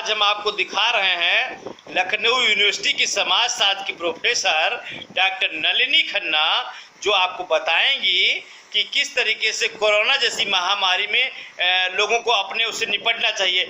आज हम आपको दिखा रहे हैं लखनऊ यूनिवर्सिटी की समाजशास्त्र की प्रोफेसर डॉक्टर नलिनी खन्ना, जो आपको बताएंगी कि किस तरीके से कोरोना जैसी महामारी में लोगों को अपने उससे निपटना चाहिए।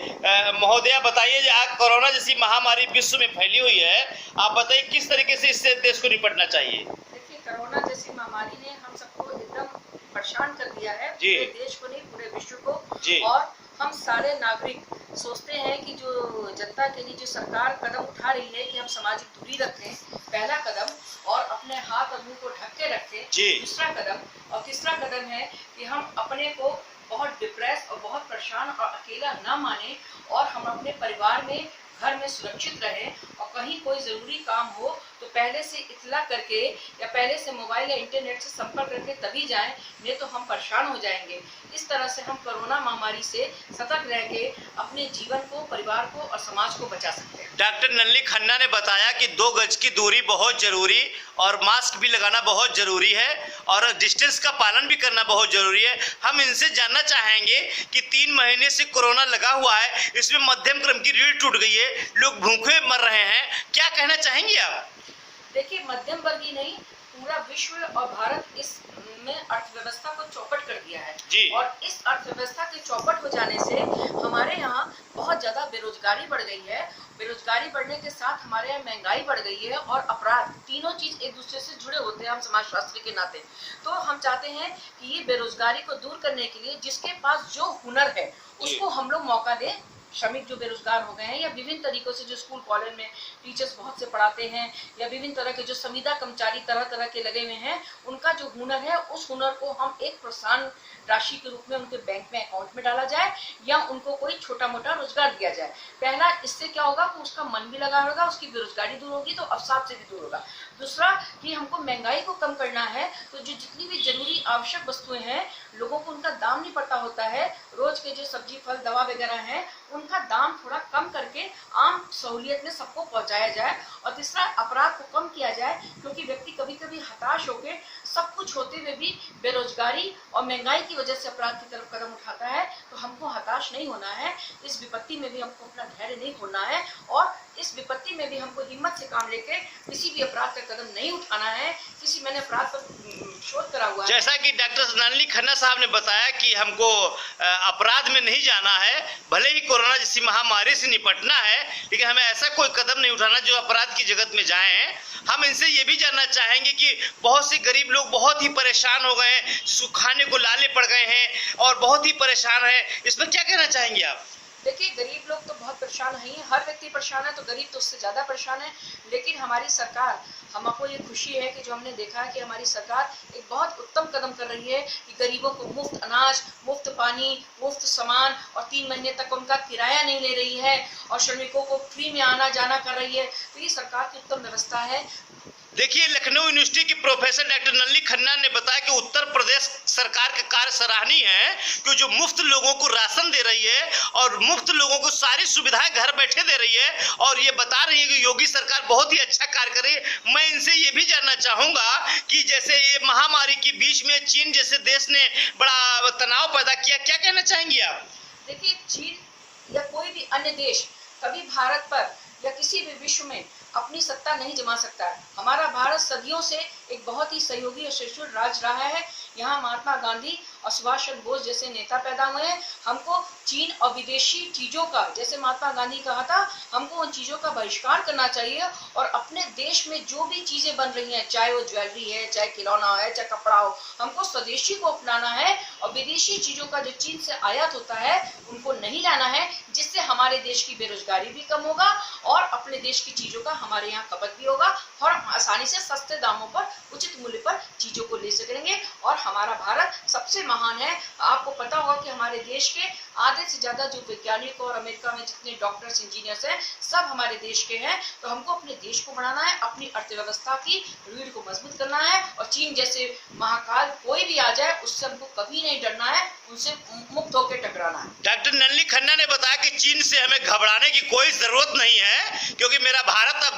महोदया बताइए, जो आज कोरोना जैसी महामारी विश्व में फैली हुई है, आप बताइए किस तरीके से इससे देश को निपटना चाहिए। देखिए, कोरोना जैसी महामारी ने हम सबको एकदम परेशान कर दिया है, पूरे देश को नहीं, पूरे विश्व को जी। और हम सारे नागरिक सोचते हैं कि जो जनता के लिए जो सरकार कदम उठा रही है कि हम सामाजिक दूरी रखें, पहला कदम, और अपने हाथ और मुंह को ढक के रखें दूसरा कदम, और तीसरा कदम है कि हम अपने को बहुत डिप्रेस और बहुत परेशान और अकेला ना माने, और हम अपने परिवार में घर में सुरक्षित रहें, और कहीं कोई जरूरी काम हो तो पहले से इत्तला करके या पहले से मोबाइल या इंटरनेट से संपर्क करके तभी जाएं, नहीं तो हम परेशान हो जाएंगे। इस तरह से हम कोरोना महामारी से सतर्क रह के अपने जीवन को, परिवार को और समाज को बचा सकते हैं। डॉक्टर नलिनी खन्ना ने बताया कि 2 गज की दूरी बहुत जरूरी और मास्क भी लगाना बहुत जरूरी है और डिस्टेंस का पालन भी करना बहुत जरूरी है। हम इनसे जानना चाहेंगे कि 3 महीने से कोरोना लगा हुआ है, इसमें मध्यम क्रम की रीढ़ टूट गई है, लोग भूखे मर रहे हैं, क्या कहना चाहेंगे आप? देखिए, मध्यम वर्ग ही नहीं, पूरा विश्व और भारत इस में अर्थव्यवस्था को चौपट कर दिया है जी। और इस अर्थव्यवस्था के चौपट हो जाने से हमारे यहाँ बहुत ज्यादा बेरोजगारी बढ़ गई है। बेरोजगारी बढ़ने के साथ हमारे यहाँ महंगाई बढ़ गई है और अपराध, तीनों चीज एक दूसरे से जुड़े होते हैं हम समाजशास्त्री के नाते। तो हम चाहते हैं कि ये बेरोजगारी को दूर करने के लिए जिसके पास जो हुनर है उसको हम लोग मौका दें। श्रमिक जो बेरोजगार हो गए हैं या विभिन्न तरीकों से जो स्कूल कॉलेज में टीचर्स बहुत से पढ़ाते हैं या विभिन्न तरह के जो संविदा कर्मचारी तरह तरह के लगे हुए हैं, उनका जो हुनर है उस हुनर को हम एक प्रोत्साहन राशि के रूप में उनके बैंक में अकाउंट में डाला जाए या उनको कोई छोटा मोटा रोजगार दिया जाए। पहला, इससे क्या होगा कि उसका मन भी लगा होगा, उसकी बेरोजगारी दूर होगी तो अवसाद से भी दूर होगा। दूसरा कि हमको महंगाई को कम करना है, तो जो जितनी भी जरूरी आवश्यक वस्तुएं हैं लोगों को उनका दाम नहीं पता होता है, रोज के जो सब्जी फल दवा वगैरह हैं उनका दाम थोड़ा कम करके आम सहूलियत में सबको पहुंचाया जाए। और तीसरा, अपराध को कम किया जाए, क्योंकि व्यक्ति कभी कभी हताश होकर सब कुछ होते हुए भी बेरोजगारी और महंगाई की वजह से अपराध की तरफ कदम उठाता है। तो हमको हताश नहीं होना है, इस विपत्ति में भी हमको अपना धैर्य नहीं खोलना है और इस विपत्ति में भी हमको हिम्मत से काम लेके किसी भी अपराध का कदम नहीं उठाना है। मैंने अपराध पर शोध करा हुआ है। जैसा कि डॉक्टर नलिनी खन्ना साहब ने बताया कि हमको अपराध में नहीं जाना है, भले ही कोरोना जैसी महामारी से निपटना है, लेकिन हमें ऐसा कोई कदम नहीं उठाना जो अपराध की जगत में जाएं। हम इनसे ये भी जानना चाहेंगे कि बहुत से गरीब लोग बहुत ही परेशान हो गए हैं, खाने को लाले पड़ गए हैं और बहुत ही परेशान है, इस पर क्या कहना चाहेंगे आप? देखिए, गरीब लोग तो बहुत परेशान है, हर व्यक्ति परेशान है, तो गरीब तो उससे ज्यादा परेशान है। लेकिन हमारी सरकार, हमको ये खुशी है कि जो हमने देखा है कि हमारी सरकार एक बहुत उत्तम कदम कर रही है कि गरीबों को मुफ्त अनाज, मुफ्त पानी, मुफ्त सामान और 3 महीने तक उनका किराया नहीं ले रही है और श्रमिकों को फ्री में आना जाना कर रही है। तो ये सरकार की उत्तम व्यवस्था है। देखिए, लखनऊ यूनिवर्सिटी की प्रोफेसर डॉक्टर नलिनी खन्ना ने बताया कि उत्तर प्रदेश सरकार का कार्य सराहनीय है कि जो मुफ्त लोगों को राशन दे रही है और मुफ्त लोगों को सारी सुविधाएं घर बैठे दे रही है और ये बता रही है कि योगी सरकार बहुत ही अच्छा कार्य कर रही है। मैं इनसे ये भी जानना चाहूंगा कि जैसे ये महामारी के बीच में चीन जैसे देश ने बड़ा तनाव पैदा किया, क्या कहना चाहेंगे आप? देखिए, चीन या कोई भी अन्य देश कभी भारत पर या किसी भी विश्व में अपनी सत्ता नहीं जमा सकता है। हमारा भारत सदियों से एक बहुत ही सहयोगी और सहिष्णु राज्य रहा है। यहाँ महात्मा गांधी और सुभाष चंद्र बोस जैसे नेता पैदा हुए हैं। हमको चीन और विदेशी चीजों का, जैसे महात्मा गांधी कहा था, हमको उन चीजों का बहिष्कार करना चाहिए और अपने देश में जो भी चीजें बन रही हैं, चाहे वो ज्वेलरी है, चाहे खिलौना है, चाहे कपड़ा हो, हमको स्वदेशी को अपनाना है और विदेशी चीजों का जो चीन से आयात होता है उनको नहीं लाना है, जिससे हमारे देश की बेरोजगारी भी कम होगा और अपने देश की चीजों का हमारे यहाँ खपत भी होगा और हम आसानी से सस्ते दामों पर, उचित मूल्य पर चीजों को ले सकेंगे। और हमारा भारत सबसे महान है। आपको पता होगा कि हमारे देश के आधे से ज्यादा जो वैज्ञानिक और अमेरिका में जितने डॉक्टर्स, इंजीनियर्स हैं, सब हमारे देश के हैं। तो हमको अपने देश को बढ़ाना है, अपनी अर्थव्यवस्था की रीढ़ को मजबूत करना है और चीन जैसे महाकाल कोई भी आ जाए उससे हमको कभी नहीं डरना है, उनसे मुक्त होकर टकराना। कराना है। डॉक्टर नलिनी खन्ना ने बताया कि चीन से हमें घबराने की कोई जरूरत नहीं है, क्योंकि मेरा भारत अब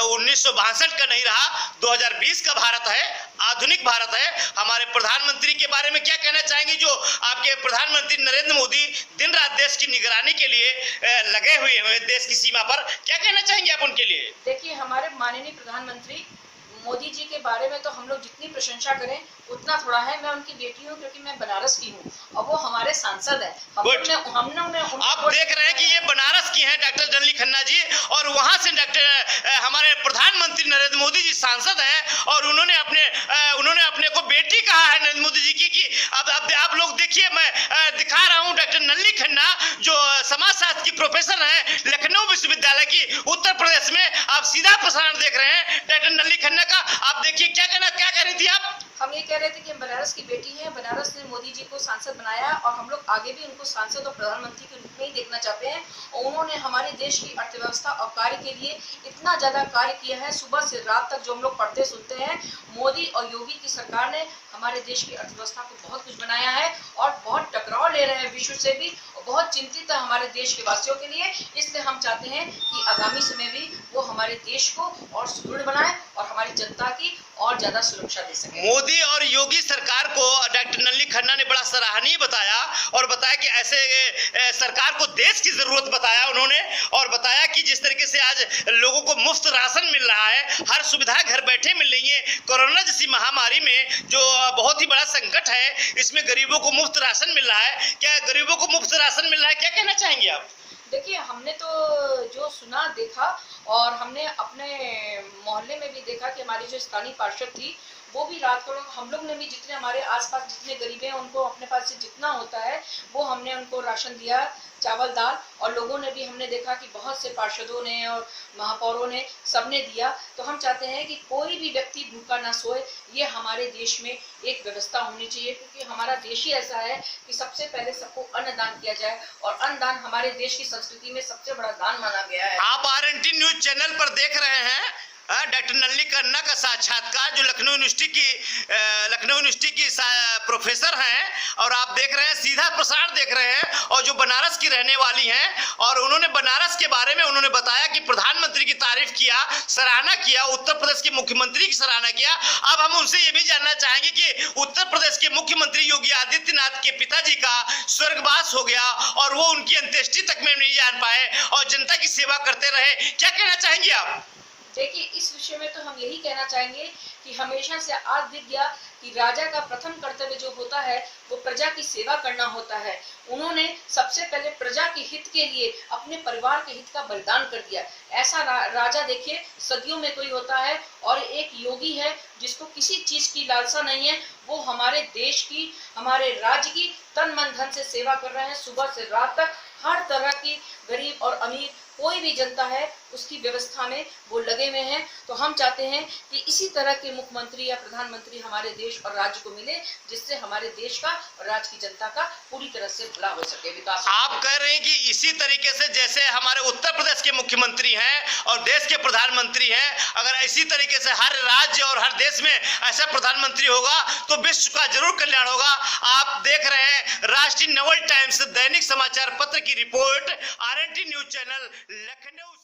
1962 का नहीं रहा, 2020 का भारत है, आधुनिक भारत है। हमारे प्रधानमंत्री के बारे में क्या कहना चाहेंगे, जो आपके प्रधानमंत्री नरेंद्र मोदी दिन रात देश की निगरानी के लिए लगे हुए हैं, देश की सीमा पर, क्या कहना चाहेंगे आप उनके लिए? देखिए, हमारे माननीय प्रधानमंत्री मोदी जी के बारे में तो हम लोग जितनी प्रशंसा करें उतना थोड़ा है। मैं उनकी बेटी हूँ, क्योंकि मैं बनारस की हूँ और वो हमारे सांसद है। हमने आप देख रहे हैं कि ये बनारस की हैं डॉक्टर नलिनी खन्ना जी, और वहां से हमारे प्रधानमंत्री नरेंद्र मोदी जी सांसद हैं, और उन्होंने अपने को बेटी कहा है नरेंद्र मोदी जी की। अब आप लोग देखिए, मैं दिखा रहा हूँ डॉक्टर नलिनी खन्ना, जो समाजशास्त्र की प्रोफेसर है लखनऊ विश्वविद्यालय की, उत्तर प्रदेश में। आप सीधा प्रसारण देख रहे हैं डॉक्टर नलिनी खन्ना का। आप देखिए क्या कह रही थी आप? हम ये कह रहे थे कि बनारस की बेटी है, बनारस ने मोदी जी को सांसद बनाया और हम लोग आगे भी उनको सांसद और प्रधानमंत्री के रूप में ही देखना चाहते हैं। और उन्होंने हमारे देश की अर्थव्यवस्था और कार्य के लिए इतना ज्यादा कार्य किया है, सुबह से रात तक जो हम लोग पढ़ते सुनते हैं। मोदी और योगी की सरकार ने हमारे देश की अर्थव्यवस्था को बहुत कुछ बनाया है और बहुत टकराव ले रहे हैं विश्व से भी, और बहुत चिंतित है हमारे देश के वासियों के लिए। इसलिए हम चाहते हैं कि आगामी समय भी वो हमारे देश को और सुदृढ़ बनाए और हमारी जनता की और ज्यादा सुरक्षा दे सके। मोदी और योगी सरकार को डॉक्टर नलिनी खन्ना ने बड़ा सराहनीय बताया, और बताया कि ऐसे सरकार को देश की जरूरत बताया उन्होंने, और बताया कि जिस तरीके से आज लोगों को मुफ्त राशन मिल रहा है, हर सुविधा घर बैठे मिल रही है। कोरोना जैसी महामारी में जो बहुत ही बड़ा संकट है, इसमें गरीबों को मुफ्त राशन मिल रहा है। क्या गरीबों को मुफ्त राशन मिल रहा है, क्या कहना चाहेंगे आप? देखिए, हमने तो जो सुना देखा, और हमने अपने मोहल्ले में भी देखा कि हमारी जो स्थानीय पार्षद थी वो भी रात को, हम लोग ने भी जितने हमारे आसपास जितने गरीब हैं उनको अपने पास से जितना होता है वो हमने उनको राशन दिया, चावल दाल। और लोगों ने भी, हमने देखा कि बहुत से पार्षदों ने और महापौरों ने सबने दिया। तो हम चाहते हैं कि कोई भी व्यक्ति भूखा ना सोए, ये हमारे देश में एक व्यवस्था होनी चाहिए, क्योंकि हमारा देश ही ऐसा है कि सबसे पहले सबको अन्नदान किया जाए, और अन्नदान हमारे देश की संस्कृति में सबसे बड़ा दान माना गया है। आप RNT न्यूज चैनल पर देख रहे हैं डॉक्टर नलिनी खन्ना का साक्षात्कार, जो लखनऊ यूनिवर्सिटी की प्रोफेसर हैं, और आप देख रहे हैं, सीधा प्रसारण देख रहे हैं, और जो बनारस की रहने वाली हैं। और उन्होंने बनारस के बारे में उन्होंने बताया कि प्रधानमंत्री की तारीफ किया, सराहना किया, उत्तर प्रदेश के मुख्यमंत्री की सराहना किया। अब हम उनसे ये भी जानना चाहेंगे कि उत्तर प्रदेश के मुख्यमंत्री योगी आदित्यनाथ के पिताजी का स्वर्गवास हो गया, और वो उनकी अंत्येष्टि तक में नहीं जान पाए और जनता की सेवा करते रहे, क्या कहना चाहेंगे आप? देखिए, इस विषय में तो हम यही कहना चाहेंगे कि हमेशा से आज दिख गया कि राजा का प्रथम कर्तव्य जो होता है वो प्रजा की सेवा करना होता है। उन्होंने सबसे पहले प्रजा के हित के लिए अपने परिवार के हित का बलिदान कर दिया। ऐसा राजा देखिए सदियों में कोई होता है, और एक योगी है जिसको किसी चीज की लालसा नहीं है। वो हमारे देश की, हमारे राज्य की तन मन धन से सेवा कर रहे हैं, सुबह से रात तक। हर तरह की गरीब और अमीर कोई भी जनता है उसकी व्यवस्था में वो लगे हुए हैं। तो हम चाहते हैं कि इसी तरह के मुख्यमंत्री या प्रधानमंत्री हमारे देश और राज्य को मिले, जिससे हमारे देश का और राज्य की जनता का पूरी तरह से भला हो सके, विकास। आप कह रहे हैं कि इसी तरीके से जैसे हमारे उत्तर प्रदेश के मुख्यमंत्री हैं और देश के प्रधानमंत्री हैं, अगर इसी तरीके से हर राज्य और हर देश में ऐसा प्रधानमंत्री होगा तो विश्व का जरूर कल्याण होगा। आप देख रहे हैं राष्ट्रीय नवल टाइम्स दैनिक समाचार पत्र की report, RNT news channel Lucknow.